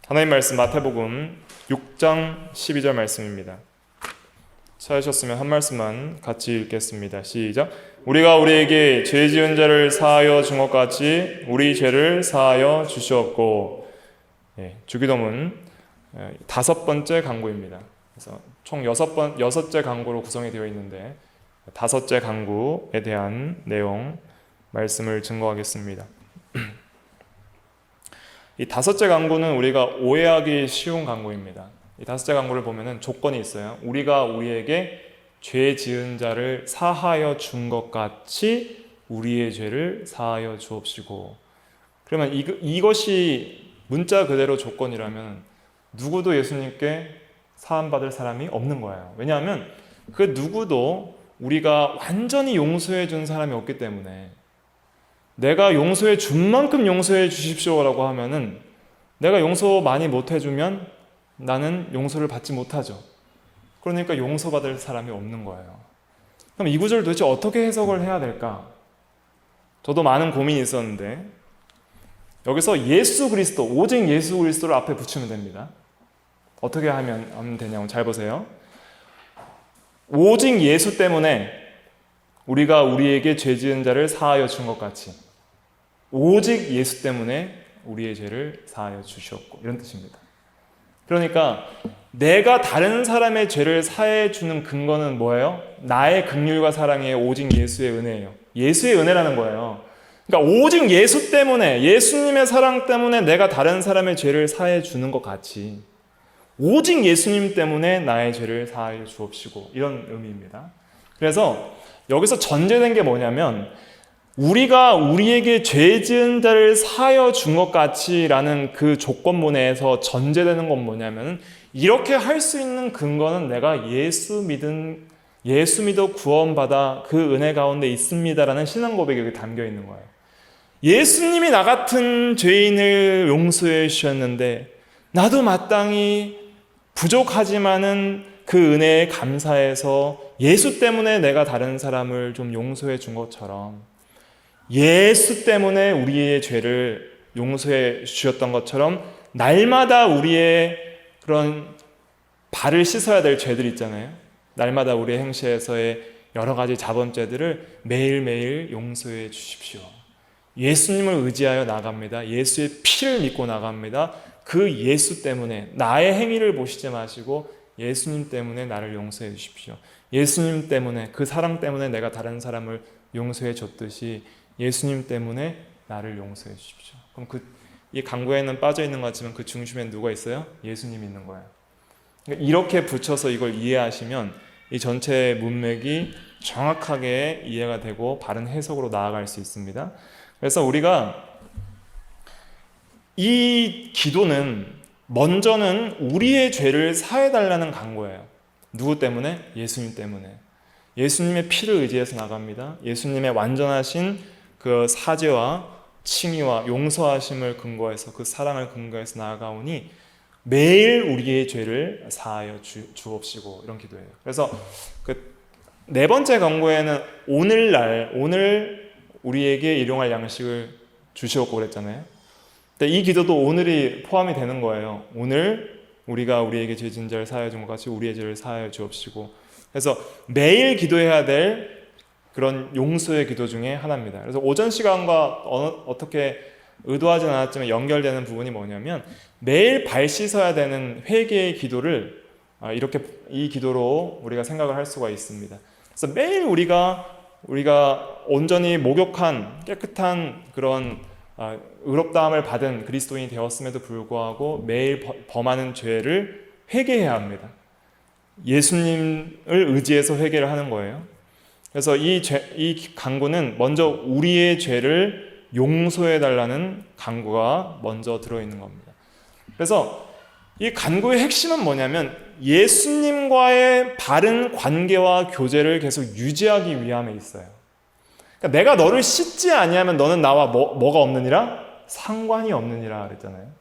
하나님 말씀 마태복음 6장 12절 말씀입니다. 찾으셨으면 한 말씀만 같이 읽겠습니다. 시작. 우리가 우리에게 죄 지은 자를 사하여 준 것 같이 우리 죄를 사하여 주시옵고. 주기도문 5번째 강구입니다. 그래서 총 6째 강구로 구성이 되어 있는데 5째 강구에 대한 내용 말씀을 증거하겠습니다. 이 5째 강구는 우리가 오해하기 쉬운 강구입니다. 이 5째 강구를 보면은 조건이 있어요. 우리가 우리에게 죄 지은 자를 사하여 준 것 같이 우리의 죄를 사하여 주옵시고. 그러면 이것이 문자 그대로 조건이라면 누구도 예수님께 사함받을 사람이 없는 거예요. 왜냐하면 그 누구도 우리가 완전히 용서해 준 사람이 없기 때문에, 내가 용서해 준 만큼 용서해 주십시오라고 하면은 내가 용서 많이 못 해주면 나는 용서를 받지 못하죠. 그러니까 용서받을 사람이 없는 거예요. 그럼 이 구절을 도대체 어떻게 해석을 해야 될까? 저도 많은 고민이 있었는데 여기서 예수 그리스도, 오직 예수 그리스도를 앞에 붙이면 됩니다. 어떻게 하면 되냐고 잘 보세요. 오직 예수 때문에 우리가 우리에게 죄 지은 자를 사하여 준 것 같이 오직 예수 때문에 우리의 죄를 사하여 주시옵고, 이런 뜻입니다. 그러니까 내가 다른 사람의 죄를 사해 주는 근거는 뭐예요? 나의 긍휼과 사랑의 오직 예수의 은혜예요. 예수의 은혜라는 거예요. 그러니까 오직 예수 때문에, 예수님의 사랑 때문에 내가 다른 사람의 죄를 사해 주는 것 같이 오직 예수님 때문에 나의 죄를 사하여 주옵시고, 이런 의미입니다. 그래서 여기서 전제된 게 뭐냐면 우리가 우리에게 죄 지은 자를 사하여 준 것 같이 라는 그 조건문에서 전제되는 건 뭐냐면, 이렇게 할 수 있는 근거는 내가 예수 믿어 구원받아 그 은혜 가운데 있습니다라는 신앙 고백이 여기 담겨 있는 거예요. 예수님이 나 같은 죄인을 용서해 주셨는데 나도 마땅히 부족하지만은 그 은혜에 감사해서 예수 때문에 내가 다른 사람을 좀 용서해 준 것처럼, 예수 때문에 우리의 죄를 용서해 주셨던 것처럼 날마다 우리의 그런 발을 씻어야 될 죄들 있잖아요. 날마다 우리의 행실에서의 여러 가지 자범죄들을 매일매일 용서해 주십시오. 예수님을 의지하여 나갑니다. 예수의 피를 믿고 나갑니다. 그 예수 때문에 나의 행위를 보시지 마시고 예수님 때문에 나를 용서해 주십시오. 예수님 때문에, 그 사랑 때문에 내가 다른 사람을 용서해 줬듯이 예수님 때문에 나를 용서해 주십시오. 그럼 이 강구에는 빠져 있는 것 같지만 그 중심에 누가 있어요? 예수님이 있는 거예요. 그러니까 이렇게 붙여서 이걸 이해하시면 이 전체 문맥이 정확하게 이해가 되고 바른 해석으로 나아갈 수 있습니다. 그래서 우리가 이 기도는 먼저는 우리의 죄를 사해달라는 간구예요. 누구 때문에? 예수님 때문에. 예수님의 피를 의지해서 나갑니다. 예수님의 완전하신 그 사죄와 칭의와 용서하심을 근거해서, 그 사랑을 근거해서 나아가오니 매일 우리의 죄를 사하여 주옵시고, 이런 기도예요. 그래서 그 4번째 간구에는 오늘 우리에게 일용할 양식을 주시옵고 그랬잖아요. 근데 이 기도도 오늘이 포함이 되는 거예요. 오늘 우리가 우리에게 죄 지은 자를 사하여 준 것 같이 우리의 죄를 사하여 주옵시고. 그래서 매일 기도해야 될 그런 용서의 기도 중에 하나입니다. 그래서 오전 시간과 어떻게 의도하진 않았지만 연결되는 부분이 뭐냐면, 매일 발 씻어야 되는 회개의 기도를 이렇게 이 기도로 우리가 생각을 할 수가 있습니다. 그래서 매일 우리가 온전히 목욕한 깨끗한 그런 의롭다함을 받은 그리스도인이 되었음에도 불구하고 매일 범하는 죄를 회개해야 합니다. 예수님을 의지해서 회개를 하는 거예요. 그래서 이 간구는 먼저 우리의 죄를 용서해달라는 간구가 먼저 들어있는 겁니다. 그래서 이 간구의 핵심은 뭐냐면 예수님과의 바른 관계와 교제를 계속 유지하기 위함에 있어요. 그러니까 내가 너를 씻지 아니하면 너는 나와 뭐가 없느니라? 상관이 없느니라 그랬잖아요.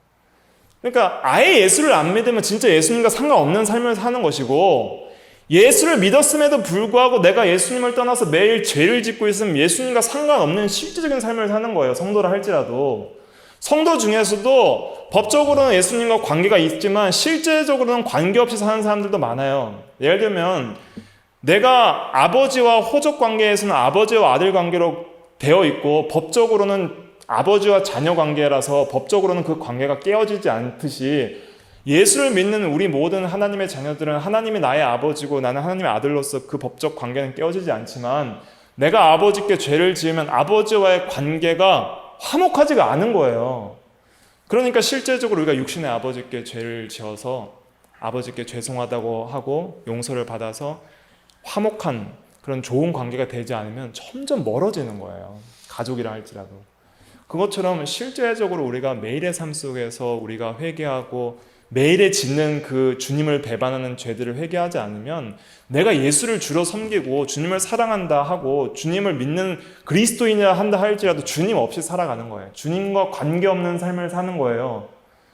그러니까 아예 예수를 안 믿으면 진짜 예수님과 상관없는 삶을 사는 것이고, 예수를 믿었음에도 불구하고 내가 예수님을 떠나서 매일 죄를 짓고 있으면 예수님과 상관없는 실질적인 삶을 사는 거예요. 성도라 할지라도. 성도 중에서도 법적으로는 예수님과 관계가 있지만 실제적으로는 관계없이 사는 사람들도 많아요. 예를 들면 내가 아버지와 호적 관계에서는 아버지와 아들 관계로 되어 있고 법적으로는 아버지와 자녀 관계라서 법적으로는 그 관계가 깨어지지 않듯이 예수를 믿는 우리 모든 하나님의 자녀들은 하나님이 나의 아버지고 나는 하나님의 아들로서 그 법적 관계는 깨어지지 않지만 내가 아버지께 죄를 지으면 아버지와의 관계가 화목하지가 않은 거예요. 그러니까 실제적으로 우리가 육신의 아버지께 죄를 지어서 아버지께 죄송하다고 하고 용서를 받아서 화목한 그런 좋은 관계가 되지 않으면 점점 멀어지는 거예요. 가족이라 할지라도. 그것처럼 실제적으로 우리가 매일의 삶 속에서 우리가 회개하고 매일에 짓는 그 주님을 배반하는 죄들을 회개하지 않으면 내가 예수를 주로 섬기고 주님을 사랑한다 하고 주님을 믿는 그리스도인이라 한다 할지라도 주님 없이 살아가는 거예요. 주님과 관계없는 삶을 사는 거예요.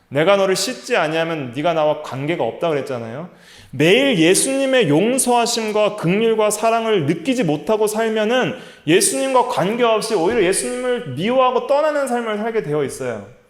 내가 너를 씻지 아니하면 네가 나와 관계가 없다 그랬잖아요. 매일 예수님의 용서하심과 긍휼과 사랑을 느끼지 못하고 살면은 예수님과 관계없이 오히려 예수님을 미워하고 떠나는 삶을 살게 되어 있어요.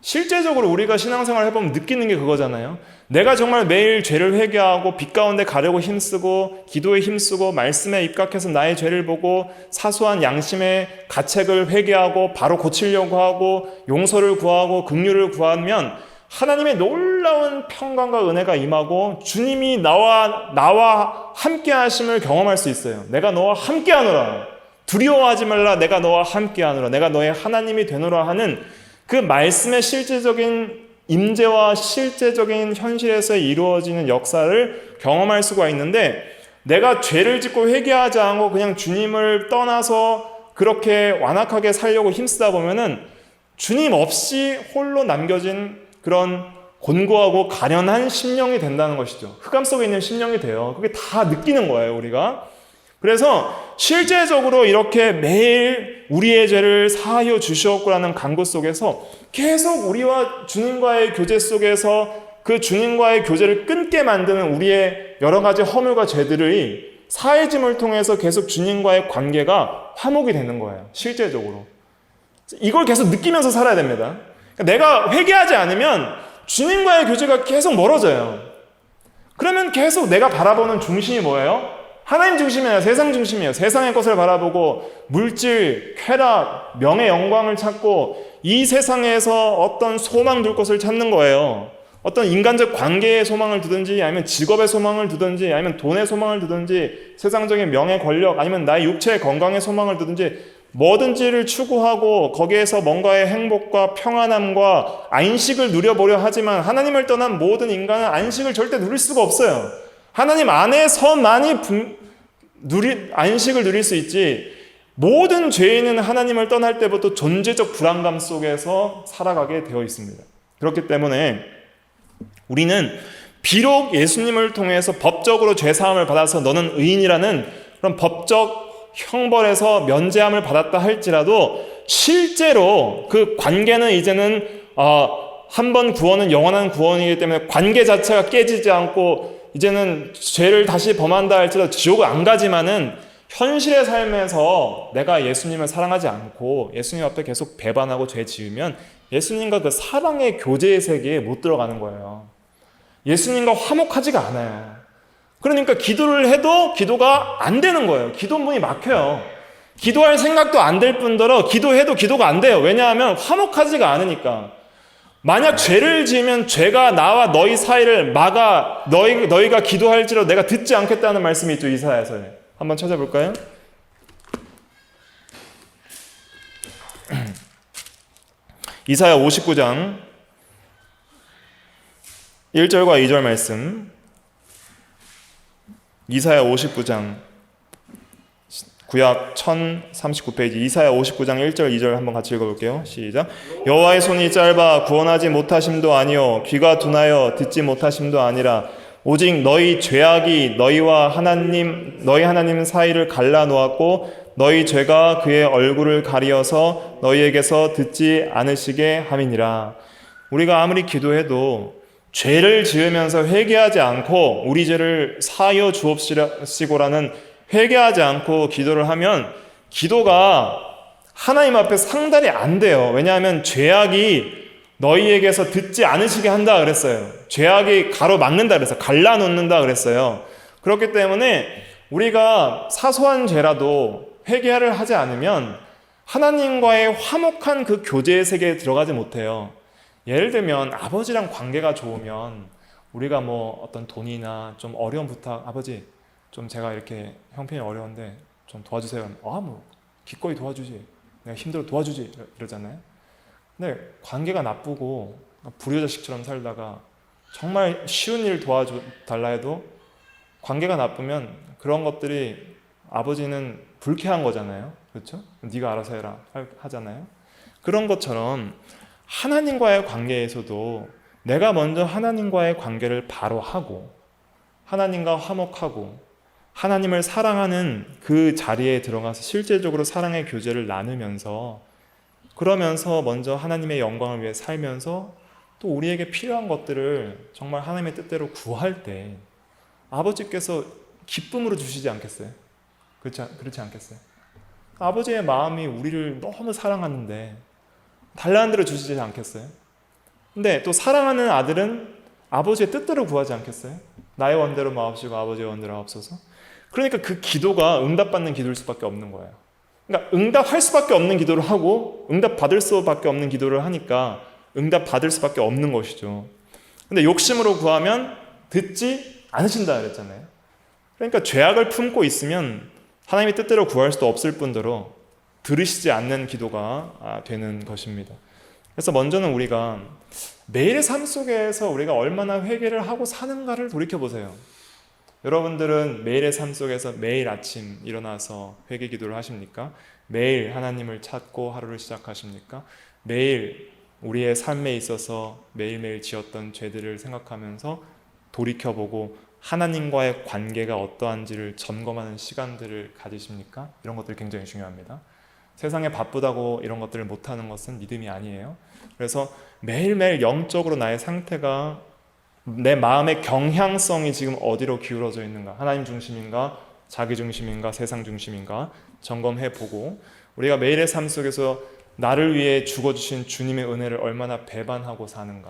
실제적으로 우리가 신앙생활을 해보면 느끼는 게 그거잖아요. 내가 정말 매일 죄를 회개하고 빛 가운데 가려고 힘쓰고 기도에 힘쓰고 말씀에 입각해서 나의 죄를 보고 사소한 양심의 가책을 회개하고 바로 고치려고 하고 용서를 구하고 긍휼을 구하면 하나님의 놀라운 평강과 은혜가 임하고 주님이 나와 함께 하심을 경험할 수 있어요. 내가 너와 함께 하노라. 두려워하지 말라. 내가 너와 함께 하노라. 내가 너의 하나님이 되노라 하는 그 말씀의 실제적인 임재와 실제적인 현실에서 이루어지는 역사를 경험할 수가 있는데 내가 죄를 짓고 회개하지 않고 그냥 주님을 떠나서 그렇게 완악하게 살려고 힘쓰다 보면은 주님 없이 홀로 남겨진 그런 곤고하고 가련한 심령이 된다는 것이죠. 흑암 속에 있는 심령이 돼요. 그게 다 느끼는 거예요, 우리가. 그래서 실제적으로 이렇게 매일 우리의 죄를 사하여 주시옵고라는 간구 속에서 계속 우리와 주님과의 교제 속에서 그 주님과의 교제를 끊게 만드는 우리의 여러 가지 허물과 죄들의 사해짐을 통해서 계속 주님과의 관계가 화목이 되는 거예요. 실제적으로. 이걸 계속 느끼면서 살아야 됩니다. 내가 회개하지 않으면 주님과의 교제가 계속 멀어져요. 그러면 계속 내가 바라보는 중심이 뭐예요? 하나님 중심이 아니라 세상 중심이에요. 세상의 것을 바라보고 물질, 쾌락, 명예, 영광을 찾고 이 세상에서 어떤 소망 둘 것을 찾는 거예요. 어떤 인간적 관계의 소망을 두든지 아니면 직업의 소망을 두든지 아니면 돈의 소망을 두든지 세상적인 명예, 권력 아니면 나의 육체의 건강의 소망을 두든지 뭐든지를 추구하고 거기에서 뭔가의 행복과 평안함과 안식을 누려보려 하지만 하나님을 떠난 모든 인간은 안식을 절대 누릴 수가 없어요. 하나님 안에서만이 안식을 누릴 수 있지 모든 죄인은 하나님을 떠날 때부터 존재적 불안감 속에서 살아가게 되어 있습니다. 그렇기 때문에 우리는 비록 예수님을 통해서 법적으로 죄사함을 받아서 너는 의인이라는 그런 법적 형벌에서 면제함을 받았다 할지라도 실제로 그 관계는 이제는 한 번 구원은 영원한 구원이기 때문에 관계 자체가 깨지지 않고 이제는 죄를 다시 범한다 할지라도 지옥을 안 가지만은 현실의 삶에서 내가 예수님을 사랑하지 않고 예수님 앞에 계속 배반하고 죄 지으면 예수님과 그 사랑의 교제의 세계에 못 들어가는 거예요. 예수님과 화목하지가 않아요. 그러니까 기도를 해도 기도가 안 되는 거예요. 기도 문이 막혀요. 기도할 생각도 안 될 뿐더러 기도해도 기도가 안 돼요. 왜냐하면 화목하지가 않으니까. 만약 죄를 지으면 죄가 나와 너희 사이를 막아 너희가 기도할지라도 내가 듣지 않겠다는 말씀이 있죠. 이사야서에. 한번 찾아볼까요? 이사야 59장 1절과 2절 말씀. 이사야 59장 구약 1039페이지 이사야 59장 1절 2절 한번 같이 읽어볼게요. 시작. 여호와의 손이 짧아 구원하지 못하심도 아니요 귀가 둔하여 듣지 못하심도 아니라 오직 너희 죄악이 너희 하나님 사이를 갈라 놓았고 너희 죄가 그의 얼굴을 가리어서 너희에게서 듣지 않으시게 함이니라. 우리가 아무리 기도해도 죄를 지으면서 회개하지 않고 우리 죄를 사하여 주옵시고라는 회개하지 않고 기도를 하면 기도가 하나님 앞에 상달이 안 돼요. 왜냐하면 죄악이 너희에게서 듣지 않으시게 한다 그랬어요. 죄악이 가로막는다 그랬어요. 갈라놓는다 그랬어요. 그렇기 때문에 우리가 사소한 죄라도 회개를 하지 않으면 하나님과의 화목한 그 교제의 세계에 들어가지 못해요. 예를 들면 아버지랑 관계가 좋으면 우리가 뭐 어떤 돈이나 좀 어려운 부탁, 아버지 좀 제가 이렇게 형편이 어려운데 좀 도와주세요. 뭐 기꺼이 도와주지. 내가 힘들어 도와주지. 이러잖아요. 근데 관계가 나쁘고 불효자식처럼 살다가 정말 쉬운 일 도와달라 해도 관계가 나쁘면 그런 것들이 아버지는 불쾌한 거잖아요. 그렇죠? 네가 알아서 해라 하잖아요. 그런 것처럼 하나님과의 관계에서도 내가 먼저 하나님과의 관계를 바로 하고 하나님과 화목하고 하나님을 사랑하는 그 자리에 들어가서 실제적으로 사랑의 교제를 나누면서 그러면서 먼저 하나님의 영광을 위해 살면서 또 우리에게 필요한 것들을 정말 하나님의 뜻대로 구할 때 아버지께서 기쁨으로 주시지 않겠어요? 그렇지 않겠어요? 아버지의 마음이 우리를 너무 사랑하는데 달라는 대로 주시지 않겠어요? 근데 또 사랑하는 아들은 아버지의 뜻대로 구하지 않겠어요? 나의 원대로 마옵시고 아버지의 원대로 하옵소서. 그러니까 그 기도가 응답받는 기도일 수밖에 없는 거예요. 그러니까 응답할 수밖에 없는 기도를 하고 응답받을 수밖에 없는 기도를 하니까 응답받을 수밖에 없는 것이죠. 근데 욕심으로 구하면 듣지 않으신다 그랬잖아요. 그러니까 죄악을 품고 있으면 하나님의 뜻대로 구할 수도 없을 뿐더러 들으시지 않는 기도가 되는 것입니다. 그래서 먼저는 우리가 매일의 삶 속에서 우리가 얼마나 회개를 하고 사는가를 돌이켜보세요. 여러분들은 매일의 삶 속에서 매일 아침 일어나서 회개 기도를 하십니까? 매일 하나님을 찾고 하루를 시작하십니까? 매일 우리의 삶에 있어서 매일매일 지었던 죄들을 생각하면서 돌이켜보고 하나님과의 관계가 어떠한지를 점검하는 시간들을 가지십니까? 이런 것들이 굉장히 중요합니다. 세상에 바쁘다고 이런 것들을 못하는 것은 믿음이 아니에요. 그래서 매일매일 영적으로 나의 상태가 내 마음의 경향성이 지금 어디로 기울어져 있는가? 하나님 중심인가? 자기 중심인가? 세상 중심인가? 점검해보고 우리가 매일의 삶 속에서 나를 위해 죽어주신 주님의 은혜를 얼마나 배반하고 사는가?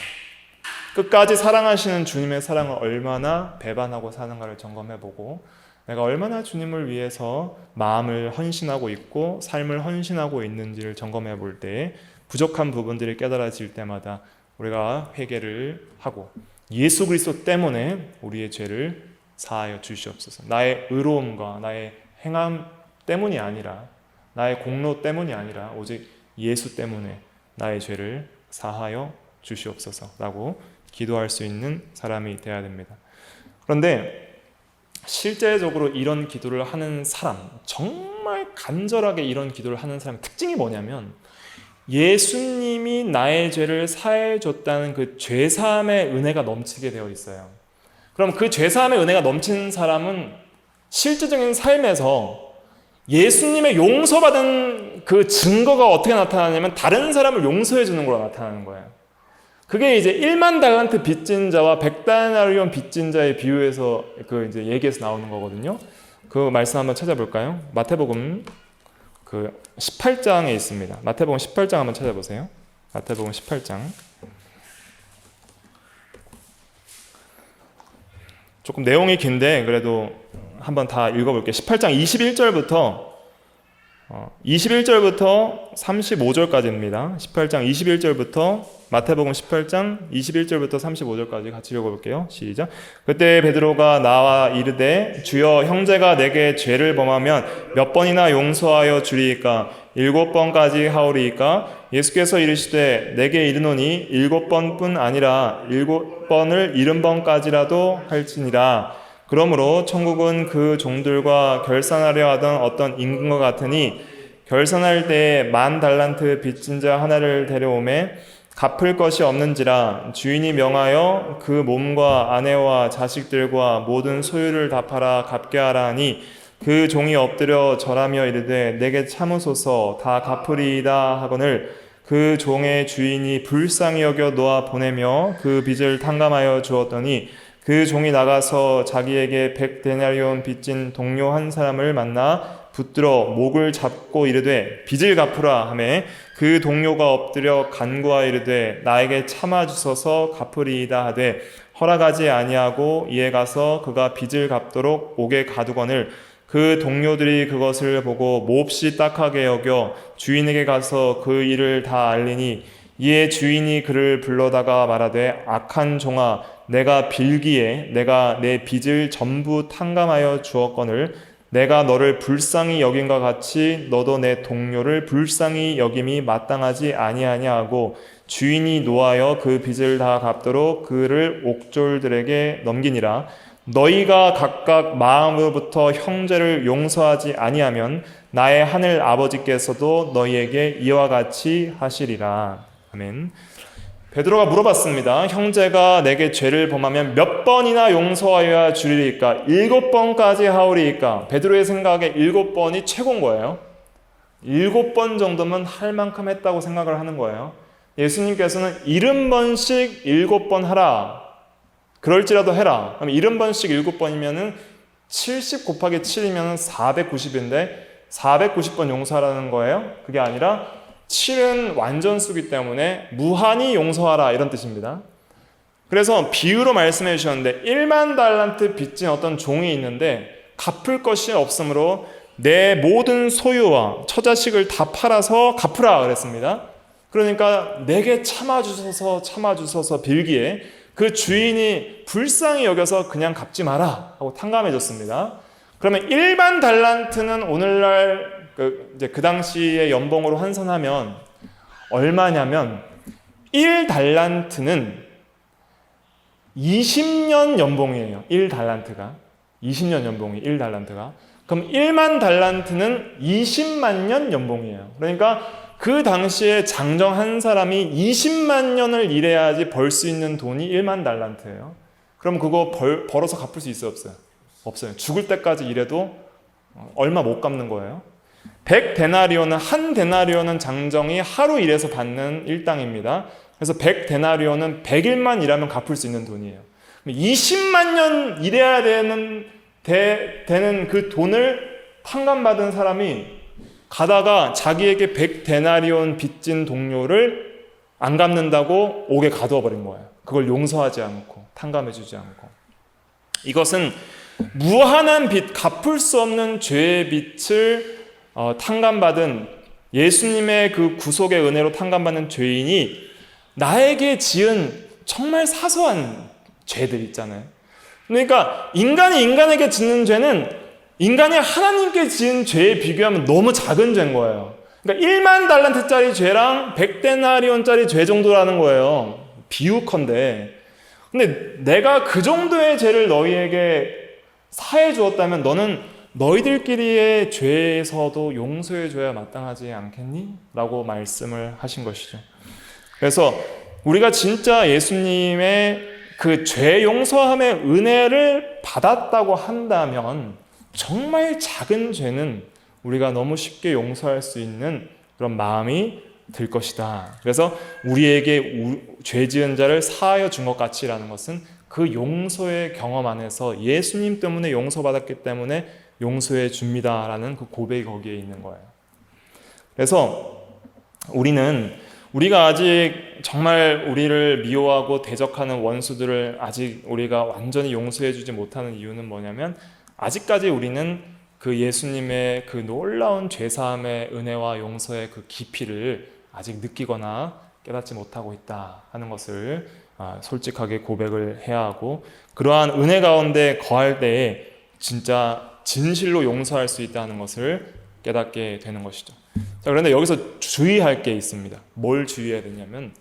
끝까지 사랑하시는 주님의 사랑을 얼마나 배반하고 사는가를 점검해보고 내가 얼마나 주님을 위해서 마음을 헌신하고 있고 삶을 헌신하고 있는지를 점검해볼 때 부족한 부분들이 깨달아질 때마다 우리가 회개를 하고 예수 그리스도 때문에 우리의 죄를 사하여 주시옵소서. 나의 의로움과 나의 행함 때문이 아니라 나의 공로 때문이 아니라 오직 예수 때문에 나의 죄를 사하여 주시옵소서라고 기도할 수 있는 사람이 되어야 됩니다. 그런데 실제적으로 이런 기도를 하는 사람, 정말 간절하게 이런 기도를 하는 사람의 특징이 뭐냐면 예수님이 나의 죄를 사해 줬다는 그 죄사함의 은혜가 넘치게 되어 있어요. 그럼 그 죄사함의 은혜가 넘치는 사람은 실제적인 삶에서 예수님의 용서받은 그 증거가 어떻게 나타나냐면 다른 사람을 용서해 주는 걸로 나타나는 거예요. 그게 이제 1만 달란트 빚진 자와 100데나리온 빚진 자의 비유에서 그 이제 얘기에서 나오는 거거든요. 그 말씀 한번 찾아볼까요? 마태복음 그 18장에 있습니다. 마태복음 18장 한번 찾아보세요. 마태복음 18장. 조금 내용이 긴데 그래도 한번 다 읽어볼게요. 18장 21절부터 35절까지입니다. 18장 21절부터 마태복음 18장 21절부터 35절까지 같이 읽어볼게요. 시작. 그때 베드로가 나와 이르되 주여 형제가 내게 죄를 범하면 몇 번이나 용서하여 주리이까? 7번까지 하오리이까? 예수께서 이르시되 내게 이르노니 7번뿐 아니라 7번을 70번까지라도 할지니라. 그러므로 천국은 그 종들과 결산하려 하던 어떤 임금과 같으니 결산할 때에 10,000 달란트 빚진 자 하나를 데려오매 갚을 것이 없는지라 주인이 명하여 그 몸과 아내와 자식들과 모든 소유를 다 팔아 갚게 하라 하니 그 종이 엎드려 절하며 이르되 내게 참으소서 다 갚으리이다 하거늘 그 종의 주인이 불쌍히 여겨 놓아 보내며 그 빚을 탕감하여 주었더니 그 종이 나가서 자기에게 100데나리온 빚진 동료 한 사람을 만나 붙들어 목을 잡고 이르되 빚을 갚으라 하매 그 동료가 엎드려 간구하여 이르되 나에게 참아 주소서 갚으리이다 하되 허락하지 아니하고 이에 가서 그가 빚을 갚도록 옥에 가두거늘 그 동료들이 그것을 보고 몹시 딱하게 여겨 주인에게 가서 그 일을 다 알리니 이에 주인이 그를 불러다가 말하되 악한 종아 내가 빌기에 내가 내 빚을 전부 탕감하여 주었거늘 내가 너를 불쌍히 여김과 같이 너도 내 동료를 불쌍히 여김이 마땅하지 아니하냐 하고 주인이 노하여 그 빚을 다 갚도록 그를 옥졸들에게 넘기니라. 너희가 각각 마음으로부터 형제를 용서하지 아니하면 나의 하늘 아버지께서도 너희에게 이와 같이 하시리라. 아멘. 베드로가 물어봤습니다. 형제가 내게 죄를 범하면 몇 번이나 용서하여야 주리이까? 7번까지 하오리이까? 베드로의 생각에 7번이 최고인 거예요. 7번 정도면 할 만큼 했다고 생각을 하는 거예요. 예수님께서는 70번씩 7번 하라. 그럴지라도 해라. 그럼 70번씩 7번이면은 70 곱하기 7이면 490인데 490번 용서하라는 거예요. 그게 아니라 7은 완전수기 때문에 무한히 용서하라 이런 뜻입니다. 그래서 비유로 말씀해 주셨는데 1만 달란트 빚진 어떤 종이 있는데 갚을 것이 없으므로 내 모든 소유와 처자식을 다 팔아서 갚으라 그랬습니다. 그러니까 내게 참아주소서 빌기에 그 주인이 불쌍히 여겨서 그냥 갚지 마라 하고 탕감해 줬습니다. 그러면 1만 달란트는 오늘날 그 당시의 연봉으로 환산하면 얼마냐면 1달란트는 20년 연봉이에요. 1달란트가 20년 연봉이 1달란트가 그럼 1만 달란트는 20만 년 연봉이에요. 그러니까 그 당시에 장정 한 사람이 20만 년을 일해야지 벌 수 있는 돈이 1만 달란트예요. 그럼 그거 벌어서 갚을 수 있어요? 없어요? 없어요. 죽을 때까지 일해도 얼마 못 갚는 거예요. 100데나리온은 한 데나리온은 장정이 하루 일해서 받는 일당입니다. 그래서 100데나리온은 100일만 일하면 갚을 수 있는 돈이에요. 20만 년 일해야 되는 그 돈을 탕감받은 사람이 가다가 자기에게 100데나리온 빚진 동료를 안 갚는다고 옥에 가두어 버린 거예요. 그걸 용서하지 않고 탕감해 주지 않고. 이것은 무한한 빚, 갚을 수 없는 죄의 빚을 탕감받은 예수님의 그 구속의 은혜로 탕감받는 죄인이 나에게 지은 정말 사소한 죄들 있잖아요. 그러니까 인간이 인간에게 짓는 죄는 인간이 하나님께 지은 죄에 비교하면 너무 작은 죄인 거예요. 그러니까 1만 달란트짜리 죄랑 100데나리온짜리 죄 정도라는 거예요. 비유컨대. 근데 내가 그 정도의 죄를 너희에게 사해 주었다면 너는 너희들끼리의 죄에서도 용서해 줘야 마땅하지 않겠니? 라고 말씀을 하신 것이죠. 그래서 우리가 진짜 예수님의 그 죄 용서함의 은혜를 받았다고 한다면 정말 작은 죄는 우리가 너무 쉽게 용서할 수 있는 그런 마음이 들 것이다. 그래서 우리에게 죄 지은 자를 사하여 준 것 같이라는 것은 그 용서의 경험 안에서 예수님 때문에 용서받았기 때문에 용서해 줍니다라는 그 고백이 거기에 있는 거예요. 그래서 우리가 아직 정말 우리를 미워하고 대적하는 원수들을 아직 우리가 완전히 용서해 주지 못하는 이유는 뭐냐면 아직까지 우리는 그 예수님의 그 놀라운 죄사함의 은혜와 용서의 그 깊이를 아직 느끼거나 깨닫지 못하고 있다 하는 것을 솔직하게 고백을 해야 하고, 그러한 은혜 가운데 거할 때에 진짜 진실로 용서할 수 있다는 것을 깨닫게 되는 것이죠. 자, 그런데 여기서 주의할 게 있습니다. 뭘 주의해야 되냐면,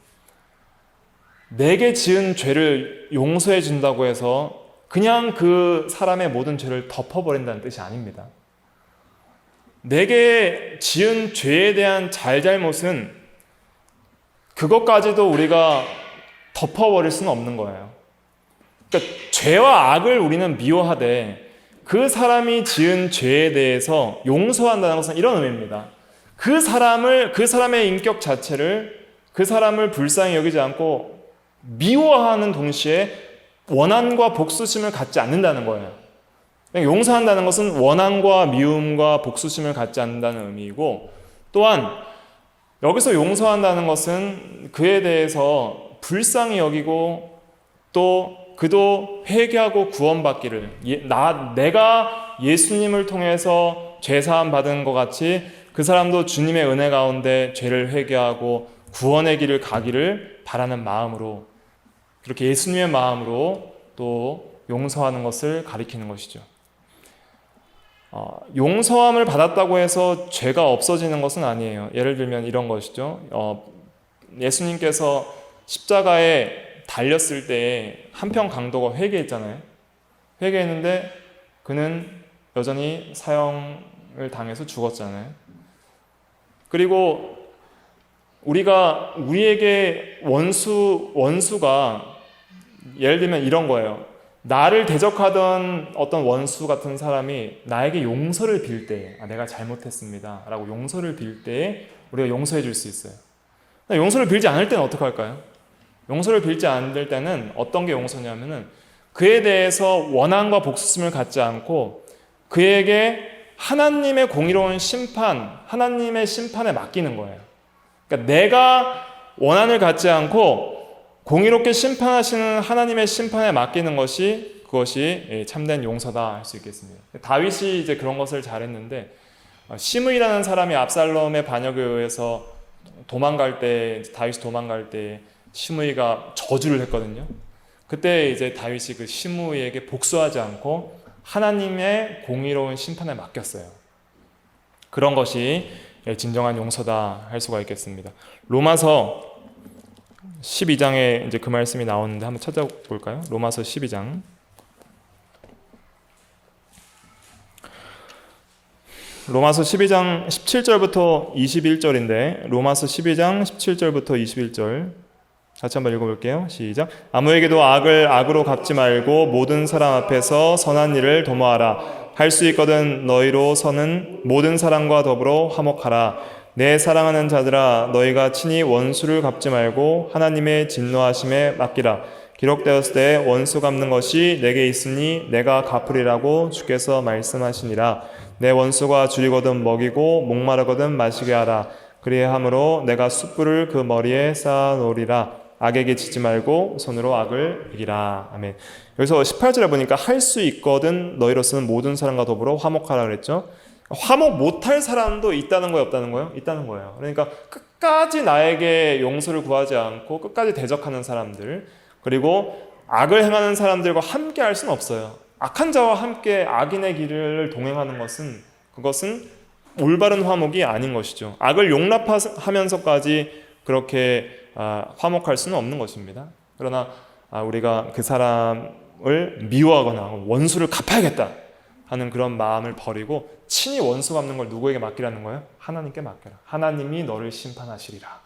내게 지은 죄를 용서해 준다고 해서 그냥 그 사람의 모든 죄를 덮어버린다는 뜻이 아닙니다. 내게 지은 죄에 대한 잘잘못은 그것까지도 우리가 덮어버릴 수는 없는 거예요. 그러니까 죄와 악을 우리는 미워하되 그 사람이 지은 죄에 대해서 용서한다는 것은 이런 의미입니다. 그 사람의 인격 자체를, 그 사람을 불쌍히 여기지 않고 미워하는 동시에 원한과 복수심을 갖지 않는다는 거예요. 용서한다는 것은 원한과 미움과 복수심을 갖지 않는다는 의미이고, 또한 여기서 용서한다는 것은 그에 대해서 불쌍히 여기고 또 그도 회개하고 구원받기를, 내가 예수님을 통해서 죄사함 받은 것 같이 그 사람도 주님의 은혜 가운데 죄를 회개하고 구원의 길을 가기를 바라는 마음으로, 그렇게 예수님의 마음으로 또 용서하는 것을 가리키는 것이죠. 용서함을 받았다고 해서 죄가 없어지는 것은 아니에요. 예를 들면 이런 것이죠. 예수님께서 십자가에 달렸을 때 한편 강도가 회개했잖아요. 회개했는데 그는 여전히 사형을 당해서 죽었잖아요. 그리고 우리에게 원수가 예를 들면 이런 거예요. 나를 대적하던 어떤 원수 같은 사람이 나에게 용서를 빌 때, 내가 잘못했습니다 라고 용서를 빌 때 우리가 용서해 줄 수 있어요. 용서를 빌지 않을 때는 어떻게 할까요? 용서를 빌지 않을 때는 어떤 게 용서냐면은 그에 대해서 원한과 복수심을 갖지 않고 그에게 하나님의 공의로운 심판, 하나님의 심판에 맡기는 거예요. 그러니까 내가 원한을 갖지 않고 공의롭게 심판하시는 하나님의 심판에 맡기는 것이, 그것이 참된 용서다 할 수 있겠습니다. 다윗이 이제 그런 것을 잘했는데, 시므이라는 사람이 압살롬의 반역에 의해서 다윗이 도망갈 때 시므이가 저주를 했거든요. 그때 이제 다윗이 그 시므이에게 복수하지 않고 하나님의 공의로운 심판에 맡겼어요. 그런 것이 진정한 용서다 할 수가 있겠습니다. 로마서 12장에 이제 그 말씀이 나오는데 한번 찾아볼까요? 로마서 12장. 로마서 12장 17절부터 21절인데, 로마서 12장 17절부터 21절 같이 한번 읽어볼게요. 시작. 아무에게도 악을 악으로 갚지 말고 모든 사람 앞에서 선한 일을 도모하라. 할 수 있거든 너희로서는 모든 사람과 더불어 화목하라. 내 사랑하는 자들아, 너희가 친히 원수를 갚지 말고 하나님의 진노하심에 맡기라. 기록되었을 때 원수 갚는 것이 내게 있으니 내가 갚으리라고 주께서 말씀하시니라. 내 원수가 줄이거든 먹이고 목마르거든 마시게 하라. 그리함으로 내가 숯불을 그 머리에 쌓아 놓으리라. 악에게 지지 말고 손으로 악을 이기라. 아멘. 여기서 18절에 보니까 할 수 있거든 너희로서는 모든 사람과 더불어 화목하라 그랬죠. 화목 못할 사람도 있다는 거예요, 없다는 거예요? 있다는 거예요. 그러니까 끝까지 나에게 용서를 구하지 않고 끝까지 대적하는 사람들, 그리고 악을 행하는 사람들과 함께 할 수는 없어요. 악한 자와 함께 악인의 길을 동행하는 것은, 그것은 올바른 화목이 아닌 것이죠. 악을 용납하면서까지 그렇게 화목할 수는 없는 것입니다. 그러나 우리가 그 사람을 미워하거나 원수를 갚아야겠다 하는 그런 마음을 버리고 친히 원수 갚는 걸 누구에게 맡기라는 거예요? 하나님께 맡겨라. 하나님이 너를 심판하시리라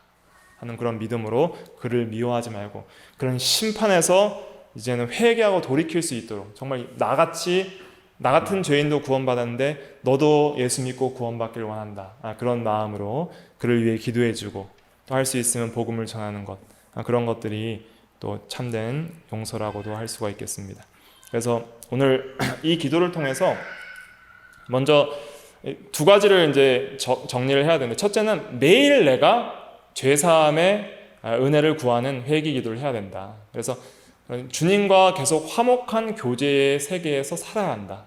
하는 그런 믿음으로 그를 미워하지 말고, 그런 심판에서 이제는 회개하고 돌이킬 수 있도록, 정말 나 같은 죄인도 구원받았는데 너도 예수 믿고 구원받기를 원한다, 그런 마음으로 그를 위해 기도해주고 또 할 수 있으면 복음을 전하는 것, 그런 것들이 또 참된 용서라고도 할 수가 있겠습니다. 그래서 오늘 이 기도를 통해서 먼저 두 가지를 이제 정리를 해야 되는데, 첫째는 매일 내가 죄사함의 은혜를 구하는 회개 기도를 해야 된다. 그래서 주님과 계속 화목한 교제의 세계에서 살아야 한다.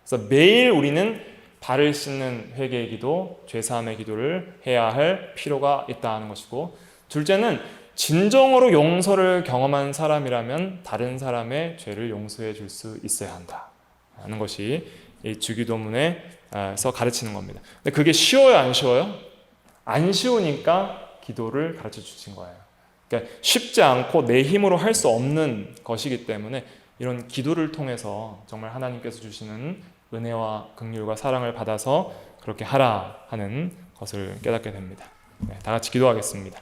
그래서 매일 우리는 발을 씻는 회개의 기도, 죄사함의 기도를 해야 할 필요가 있다는 것이고, 둘째는 진정으로 용서를 경험한 사람이라면 다른 사람의 죄를 용서해 줄 수 있어야 한다 하는 것이 이 주기도문에서 가르치는 겁니다. 근데 그게 쉬워요, 안 쉬워요? 안 쉬우니까 기도를 가르쳐 주신 거예요. 그러니까 쉽지 않고 내 힘으로 할 수 없는 것이기 때문에 이런 기도를 통해서 정말 하나님께서 주시는 은혜와 긍휼과 사랑을 받아서 그렇게 하라 하는 것을 깨닫게 됩니다. 다 같이 기도하겠습니다.